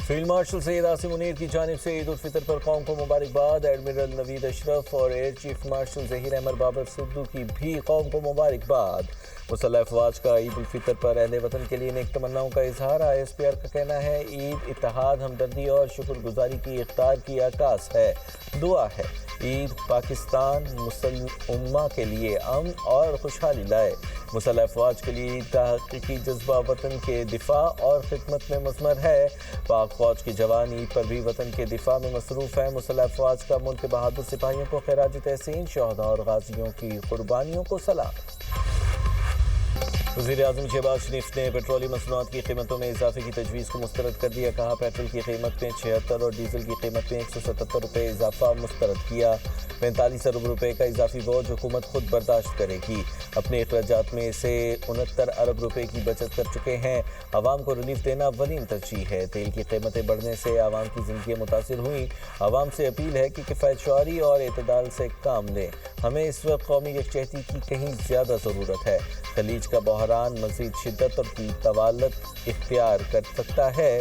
Field marshal Syed Asim Munir की जानिब से ईद उल फितर पर कौम को मुबारकबाद। एडमिरल नवीद अशरफ और air chief marshal Zaheer Ahmed Babar Sidhu की भी कौम को मुबारकबाद। मुसल्लह अफवाज का ईद उल फितर पर अहले वतन के लिए नेक तमन्नाओं का इजहार। ISPR का कहना है ईद इत्तेहाद, हमदर्दी और शुक्रगुजारी की इफ्तार की आकाश है। दुआ है ईद पाकिस्तान मुसल्ह उम्मा के लिए अमन और खुशहाली लाए। मुसल्लह अफवाज के लिए ईद का हकीकी जज्बा वतन के दिफा और खिदमत में मुज़मर है। पाक फौज के जवान ईद पर भी वतन के दिफा में मसरूफ़ है। मुसल्लह अफवाज का मुल्क के बहादुर सिपाहियों को खिराज तहसीन, शहदा और गाजियों की कुर्बानियों को सलाम। वज़ीर-ए-आज़म शहबाज शरीफ ने पेट्रोलियम मसनूआत की कीमतों में इजाफे की तजवीज़ को मुस्तरद कर दिया। कहा पेट्रोल की कीमत में 76 और डीजल की कीमत में 177 रुपये इजाफा मुस्तरद किया। 45 अरब रुपये का इजाफी बोझ हुकूमत खुद बर्दाश्त करेगी। अपने अखराजात में से 69 अरब रुपये की बचत कर चुके हैं। आवाम को रिलीफ देना अव्वलीन तरजीह है। तेल की कीमतें बढ़ने से आवाम की ज़िंदगी मुतासिर हुई। आवाम से अपील है कि किफ़ायत शुआरी और एतदाल से काम लें। हमें इस वक्त कौमी यकजहती की कहीं ज़्यादा ज़रूरत है। खलीज का बहरान मज़ीद शिद्दत और तवालत इख्तियार कर सकता है।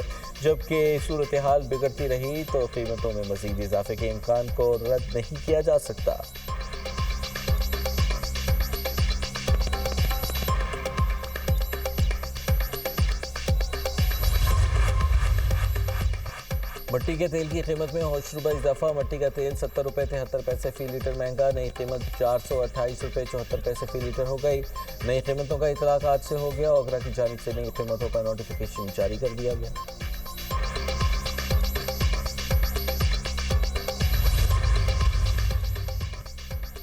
जबकि सूरत हाल बिगड़ती रही तो कीमतों में मज़ीद इजाफे के इम्कान को रद्द नहीं किया जा सकता। मट्टी के तेल की कीमत में ₹8 इजाफा। मट्टी का तेल 70 रुपये 73 पैसे फ़ी लीटर महंगा। नई कीमत 428 रुपये 74 पैसे फ़ी लीटर हो गई। नई कीमतों का इतलाक आज से हो गया। ओगरा की जानिब से नई कीमतों का नोटिफिकेशन जारी कर दिया गया।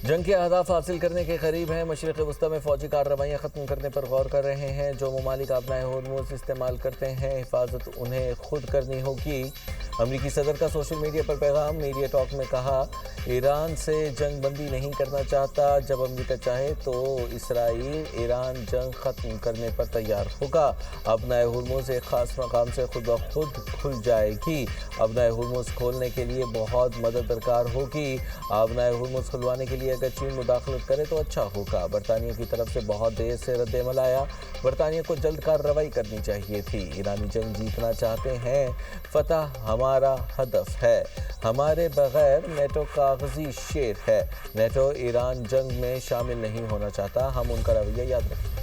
जंग के अहदाफ हासिल करने के करीब हैं। मशरिक़ वस्ता में फ़ौजी कार्रवाइयाँ ख़त्म करने पर गौर कर रहे हैं। जो ममालिक अपनाए हॉर्मोज़ इस्तेमाल करते हैं, हिफाजत उन्हें खुद करनी होगी। अमरीकी सदर का सोशल मीडिया पर पैगाम। मीडिया टॉक में कहा ईरान से जंग बंदी नहीं करना चाहता। जब अमरीका चाहे तो इसराइल ईरान जंग ख़त्म करने पर तैयार होगा। अपनाए हॉर्मोज़ एक ख़ास मकाम से खुद ब खुद खुल जाएगी। अपनाए हॉर्मोज़ खोलने के लिए बहुत मदद दरकार होगी। अपनाए हॉर्मोज़ खुलवाने के लिए अगर चीन मुदाखलत करे तो अच्छा होगा। बरतानिया की तरफ से बहुत देर से रद्द-ए-अमल आया। बरतानिया को जल्द कार्रवाई करनी चाहिए थी। ईरानी जंग जीतना चाहते हैं। फतह हमारा हदफ है। हमारे बगैर नेटो कागजी शेर है। नेटो ईरान जंग में शामिल नहीं होना चाहता। हम उनका रवैया याद रखें।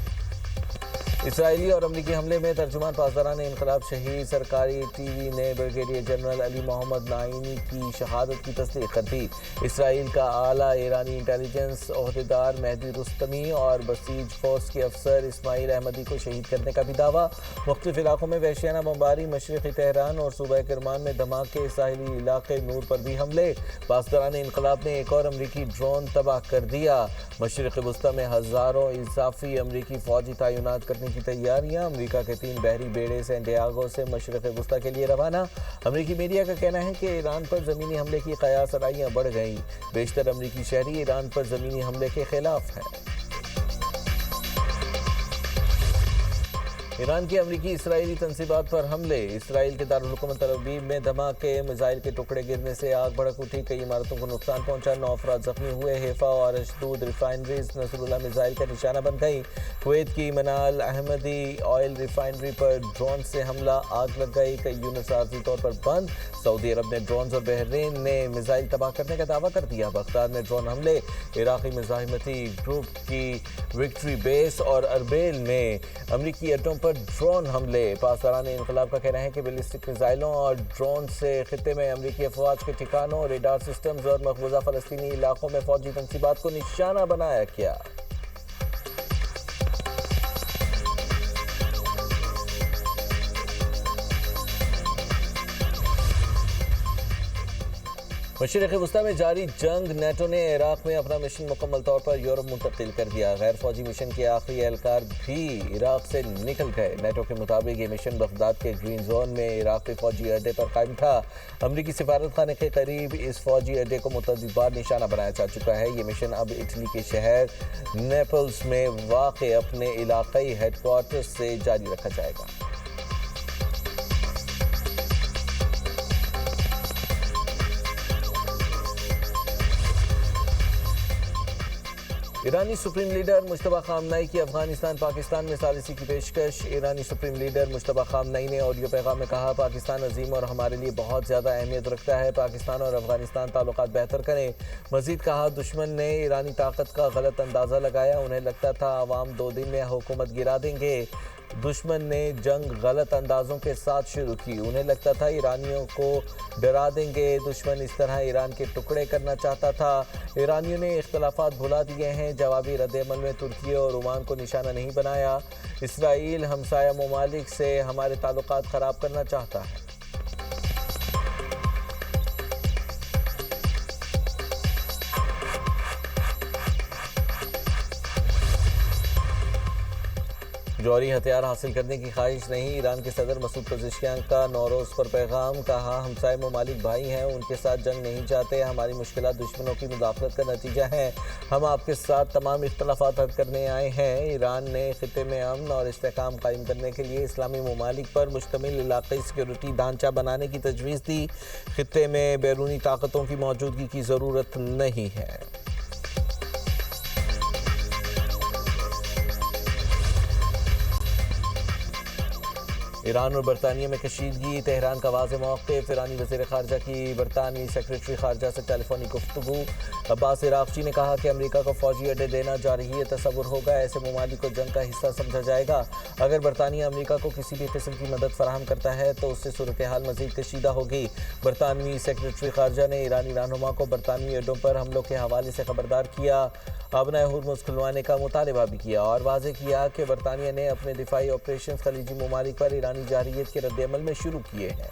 इसराइली और अमरीकी हमले में तर्जुमान पासदारान इनकलाब शहीद सरकारी TV ने brigadier general Ali Mohammad Naini की शहादत की तस्दीक कर दी। इसराइल का आला ईरानी इंटेलिजेंस ओहदेदार मेहदी रुस्तमी और बसीज फोर्स के अफसर इस्माइल अहमदी को शहीद करने का भी दावा। मुख्तलिफ इलाकों में वहशियाना बमबारी। मशरक़ी तेहरान और सूबा किरमान में धमाके। साहिली इलाके नूर पर भी हमले। पासदारान इनकलाब ने एक और अमरीकी ड्रोन तबाह कर दिया। मशरिक़ वस्ता में हज़ारों इजाफी अमरीकी फ़ौजी तैनात करने की तैयारियां। अमेरिका के 3 बहरी बेड़े सैंटियागो से मशरिक़ वस्ता के लिए रवाना। अमेरिकी मीडिया का कहना है कि ईरान पर ज़मीनी हमले की क़यास आराइयाँ बढ़ गईं। बेशतर अमेरिकी शहरी ईरान पर ज़मीनी हमले के खिलाफ हैं। ईरान की अमरीकी इसराइली तंसीबात पर हमले। इसराइल के दारुल हुकूमत तल अवीव में धमाके। मिसाइल के टुकड़े गिरने से आग भड़क उठी। कई इमारतों को नुकसान पहुंचा। 9 अफराद जख्मी हुए। हैफा और अशदूद रिफाइनरीज नसरुल्लाह मिसाइल का निशाना बन गई। कुवैत की मनाल अहमदी ऑयल रिफाइनरी पर ड्रोन से हमला। आग लग गई। कई यूनिट्स आर्जी तौर पर बंद। सऊदी अरब ने ड्रोन और बहरीन ने मिसाइल तबाह करने का दावा कर दिया। बगदाद में ड्रोन हमले। इराक़ी मुज़ाहिमती ग्रुप की विक्ट्री बेस और अरबेल में अमरीकी अड्डों पर ड्रोन हमले। पासदारान इनकलाब का कहना है कि बैलिस्टिक मिसाइलों और ड्रोन से खित्ते में अमरीकी अफवाज के ठिकानों, रेडार सिस्टम्स और मकबूजा फ़लस्तीनी इलाकों में फ़ौजी तंसीबात को निशाना बनाया गया। मशरिक़ वस्ता में जारी जंग। नेटो ने इराक़ में अपना मिशन मुकम्मल तौर पर यूरोप मुंतकिल कर दिया। गैर फौजी मिशन के आखिरी एहलकार भी इराक़ से निकल गए। नेटो के मुताबिक ये मिशन बगदाद के ग्रीन जोन में इराक़ी फौजी अड्डे पर कायम था। अमरीकी सिफारत खाने के करीब इस फौजी अड्डे को मुतअद्दिद बार निशाना बनाया जा चुका है। ये मिशन अब इटली के शहर नेपल्स में वाक़ अपने इलाक़ाई हेडक्वार्टर से जारी रखा जाएगा। ایرانی سپریم لیڈر مجتبی خامنئی کی افغانستان پاکستان میں ثالثی کی پیشکش۔ ایرانی سپریم لیڈر مجتبی خامنئی نے آڈیو پیغام میں کہا، پاکستان عظیم اور ہمارے لیے بہت زیادہ اہمیت رکھتا ہے۔ پاکستان اور افغانستان تعلقات بہتر کریں۔ مزید کہا، دشمن نے ایرانی طاقت کا غلط اندازہ لگایا، انہیں لگتا تھا عوام 2 دن میں حکومت گرا دیں گے۔ دشمن نے جنگ غلط اندازوں کے ساتھ شروع کی، انہیں لگتا تھا ایرانیوں کو ڈرا دیں گے۔ دشمن اس طرح ایران کے ٹکڑے کرنا چاہتا تھا۔ ایرانیوں نے اختلافات بھلا دیے ہیں، جوابی رد عمل میں ترکی اور عمان کو نشانہ نہیں بنایا۔ اسرائیل ہمسایہ ممالک سے ہمارے تعلقات خراب کرنا چاہتا ہے۔ جوہری ہتھیار حاصل کرنے کی خواہش نہیں، ایران کے صدر مسعود پزشکیان کا نوروز پر پیغام۔ کہا، ہمسائے ممالک بھائی ہیں، ان کے ساتھ جنگ نہیں چاہتے، ہماری مشکلات دشمنوں کی مداخلت کا نتیجہ ہیں، ہم آپ کے ساتھ تمام اختلافات حل کرنے آئے ہیں۔ ایران نے خطے میں امن اور استحکام قائم کرنے کے لیے اسلامی ممالک پر مشتمل علاقائی سیکورٹی ڈھانچہ بنانے کی تجویز دی۔ خطے میں بیرونی طاقتوں کی موجودگی کی ضرورت نہیں ہے۔ ایران اور برطانیہ میں کشیدگی، تہران کا واضح موقف۔ ایرانی وزیر خارجہ کی برطانوی سیکرٹری خارجہ سے ٹیلی فونک گفتگو۔ عباس عراقچی نے کہا کہ امریکہ کو فوجی اڈے دینا جارحیت ہے، تصور ہوگا ایسے ممالک کو جنگ کا حصہ سمجھا جائے گا۔ اگر برطانیہ امریکہ کو کسی بھی قسم کی مدد فراہم کرتا ہے تو اس سے صورتحال مزید کشیدہ ہوگی۔ برطانوی سیکرٹری خارجہ نے ایرانی رہنما کو برطانوی اڈوں پر حملوں کے حوالے سے خبردار کیا، ابنائے ہرمز کھلوانے کا مطالبہ بھی کیا اور واضح کیا کہ برطانیہ نے اپنے دفاعی آپریشنز خلیجی ممالک پر ایرانی جارحیت کے رد عمل میں شروع کیے ہیں۔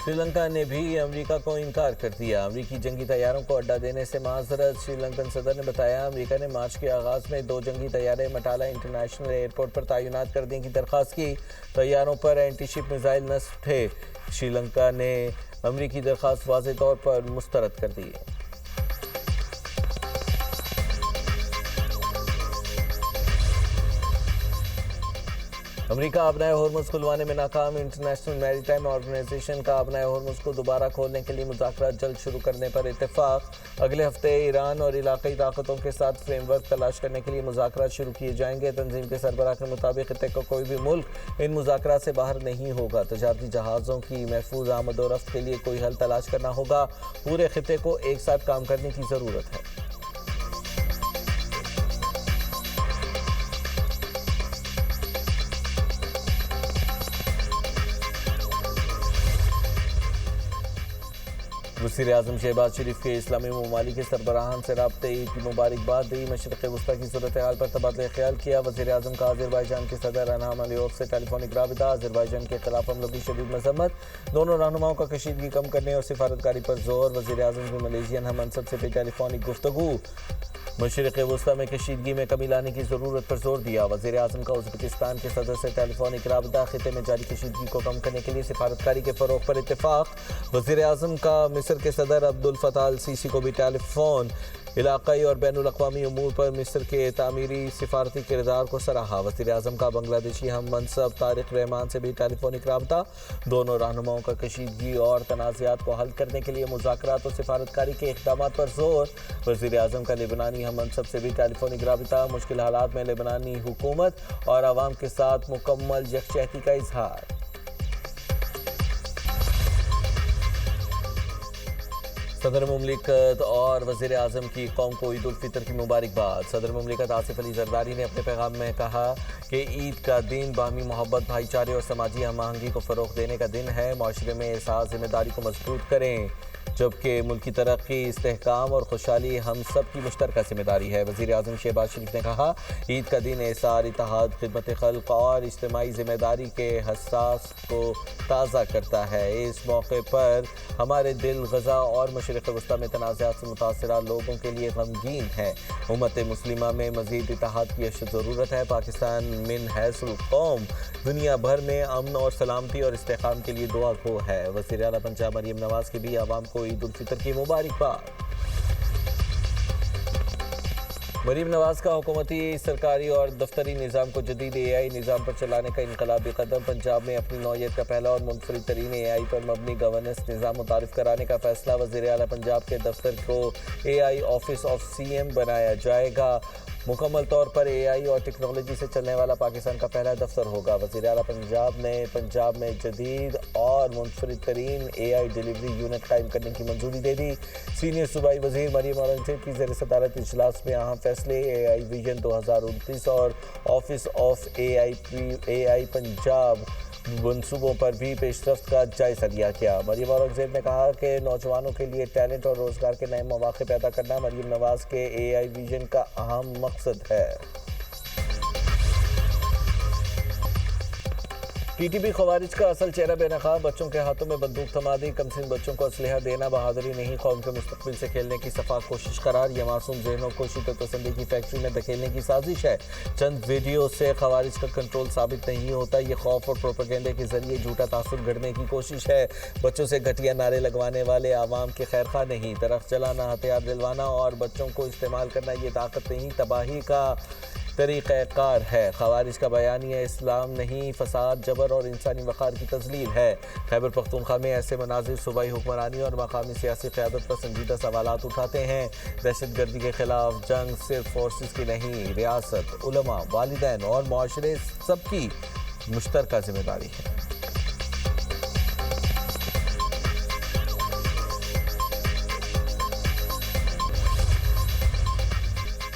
سری لنکا نے بھی امریکہ کو انکار کر دیا، امریکی جنگی طیاروں کو اڈہ دینے سے معذرت۔ سری لنکن صدر نے بتایا، امریکہ نے مارچ کے آغاز میں 2 جنگی طیارے مٹالہ انٹرنیشنل ایئرپورٹ پر تعینات کرنے کی درخواست کی۔ طیاروں پر اینٹی شپ میزائل نصب تھے۔ سری لنکا نے امریکی درخواست واضح طور پر مسترد کر دی ہے۔ امریکہ ابنائے ہرمز کھلوانے میں ناکام، انٹرنیشنل میری ٹائم آرگنائزیشن کا ابنائے ہرمز کو دوبارہ کھولنے کے لیے مذاکرات جلد شروع کرنے پر اتفاق۔ اگلے ہفتے ایران اور علاقائی طاقتوں کے ساتھ فریم ورک تلاش کرنے کے لیے مذاکرات شروع کیے جائیں گے۔ تنظیم کے سربراہ کے مطابق خطے کا کوئی بھی ملک ان مذاکرات سے باہر نہیں ہوگا۔ تجارتی جہازوں کی محفوظ آمد و رفت کے لیے کوئی حل تلاش کرنا ہوگا۔ پورے خطے کو ایک ساتھ کام کرنے کی ضرورت ہے۔ وزیر اعظم شہباز شریف کے اسلامی ممالک کے سربراہان سے رابطے، عید کی مبارکباد دی، مشرق وسطیٰ کی صورتحال پر تبادلہ خیال کیا۔ وزیر اعظم کا آذربائیجان کے صدر انعام علیوف سے ٹیلی فونک رابطہ، آذربائیجان کے خلاف حملوں کی شدید مذمت، دونوں رہنماؤں کا کشیدگی کم کرنے اور سفارتکاری پر زور۔ وزیر اعظم کی ملیشین ہم منصب سے بھی ٹیلی فونک گفتگو، مشرق وسطیٰ میں کشیدگی میں کمی لانے کی ضرورت پر زور دیا۔ وزیر اعظم کا ازبکستان کے صدر سے ٹیلی فونک رابطہ، خطے میں جاری کشیدگی کو کم کرنے کے لیے سفارتکاری کے فروغ پر اتفاق۔ وزیر اعظم کا مصر کے صدر عبد الفتاح السیسی کو بھی ٹیلی فون، علاقائی اور بین الاقوامی امور پر مصر کے تعمیری سفارتی کردار کو سراہا۔ وزیر اعظم کا بنگلہ دیشی ہم منصب طارق رحمان سے بھی ٹیلی فونک رابطہ، دونوں رہنماؤں کا کشیدگی اور تنازعات کو حل کرنے کے لیے مذاکرات اور سفارتکاری کے اقدامات پر زور۔ وزیر اعظم کا لبنانی ہم منصب سے بھی ٹیلی فونک رابطہ، مشکل حالات میں لبنانی حکومت اور عوام کے ساتھ مکمل یکجہتی کا اظہار۔ صدر مملکت اور وزیر اعظم کی قوم کو عید الفطر کی مبارکباد۔ صدر مملکت آصف علی زرداری نے اپنے پیغام میں کہا کہ عید کا دن باہمی محبت، بھائی چارے اور سماجی ہم آہنگی کو فروغ دینے کا دن ہے۔ معاشرے میں احساس ذمہ داری کو مضبوط کریں، جبکہ ملکی ترقی، استحکام اور خوشحالی ہم سب کی مشترکہ ذمہ داری ہے۔ وزیر اعظم شہباز شریف نے کہا، عید کا دن احساس، اتحاد، خدمت خلق اور اجتماعی ذمہ داری کے احساس کو تازہ کرتا ہے۔ اس موقع پر ہمارے دل غزہ اور مشرق وسطیٰ میں تنازعات سے متاثرہ لوگوں کے لیے غمگین ہیں۔ امت مسلمہ میں مزید اتحاد کی اشد ضرورت ہے۔ پاکستان من حیث القوم دنیا بھر میں امن اور سلامتی اور استحکام کے لیے دعا گو ہے۔ وزیر اعلیٰ پنجاب مریم نواز کی بھی عوام کو عید الفطر کی مبارکباد۔ मरीम नवाज का हुकूमती सरकारी और दफ्तरी निज़ाम को जदीद AI निज़ाम पर चलाने का इनकलाबी कदम। पंजाब में अपनी नौयत का पहला और मुनफरिद तरीन AI पर मबनी गवर्नेंस निज़ाम मुतारिफ कराने का फैसला। वज़ीर आला पंजाब के दफ्तर को AI ऑफिस ऑफ CM बनाया जाएगा। मुकम्मल तौर पर AI और टेक्नोलॉजी से चलने वाला पाकिस्तान का पहला दफ्तर होगा। वज़ीर आला पंजाब ने पंजाब में जदीद और मुनफरिद तरीन AI डिलीवरी यूनिट कायम करने की मंजूरी दे दी। सीनियर सूबाई वज़ीर मरीम औरंगज़ेब की ज़ेर सदारत इजलास में अहम फैसले। AI विजन 2029 और ऑफिस ऑफ AI पंजाब मनसूबों पर भी पेशरफ्त का जायजा लिया गया। मरीम औरंगज़ेब ने कहा कि नौजवानों के लिए टैलेंट और रोज़गार के नए मौक़े पैदा करना मरीम नवाज के AI विजन का अहम मकसद है। TTP खवारिज का असल चेहरा बेनकाब। बच्चों के हाथों में बंदूक थमा दी। कमसिन बच्चों को असलहा देना बहादुरी नहीं, कौम के मुस्तकबिल से खेलने की सफाक कोशिश करार। यह मासूम जहनों को शिदत पसंदी की फैक्ट्री में धकेलने की साजिश है। चंद वीडियो से खवारिज का कंट्रोल साबित नहीं होता। ये खौफ और प्रोपेगेंडे के जरिए झूठा तासुर गढ़ने की कोशिश है। बच्चों से घटिया नारे लगवाने वाले आवाम के खैरखा नहीं। दरख्त जलाना, हथियार दिलवाना और बच्चों को इस्तेमाल करना ये ताकत नहीं, तबाही का तरीक़ाकार है। खवारिज का बयानिया इस्लाम नहीं, फसाद, जबर और इंसानी वक़ार की तज़लील है। खैबर पख्तूनख्वा में ऐसे मनाजिर सूबाई हुक्मरानी और मकामी सियासी क़यादत पर संजीदा सवालात उठाते हैं। दहशत गर्दी के खिलाफ जंग सिर्फ फोर्सेस की नहीं, रियासत, उलमा, वालिदैन और मुआशरे सबकी मुश्तरका जिम्मेदारी है।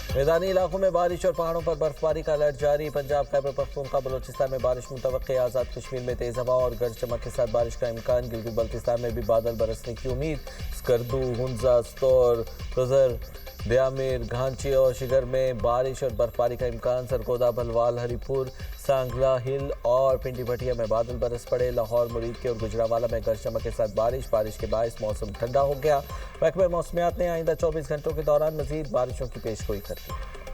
मैदानी इलाकों में बारिश और पहाड़ों पर बर्फबारी का अलर्ट जारी। पंजाब, खैबर पख्तूनख्वा, बलोचिस्तान में बारिश मुतवक्के। आज़ाद कश्मीर में तेज़ हवा और गरज चमक के साथ बारिश का इम्कान। गिलगित बल्तिस्तान में भी बादल बरसने की उम्मीद। स्कर्दू, हुंजा, स्तौर, खज़र, ब्यामिर, घांची और शिगर में बारिश और बर्फबारी का इम्कान। सरगोदा, भलवाल, हरीपुर, सांगला हिल और पिंडी भटिया में बादल बरस पड़े। लाहौर, मुरीद के और गुजरावाला में गरज चमक के साथ बारिश के बायस मौसम ठंडा हो गया। महकमे मौसमियात ने आइंदा 24 घंटों के दौरान मजीद बारिशों की पेशगोई कर दी।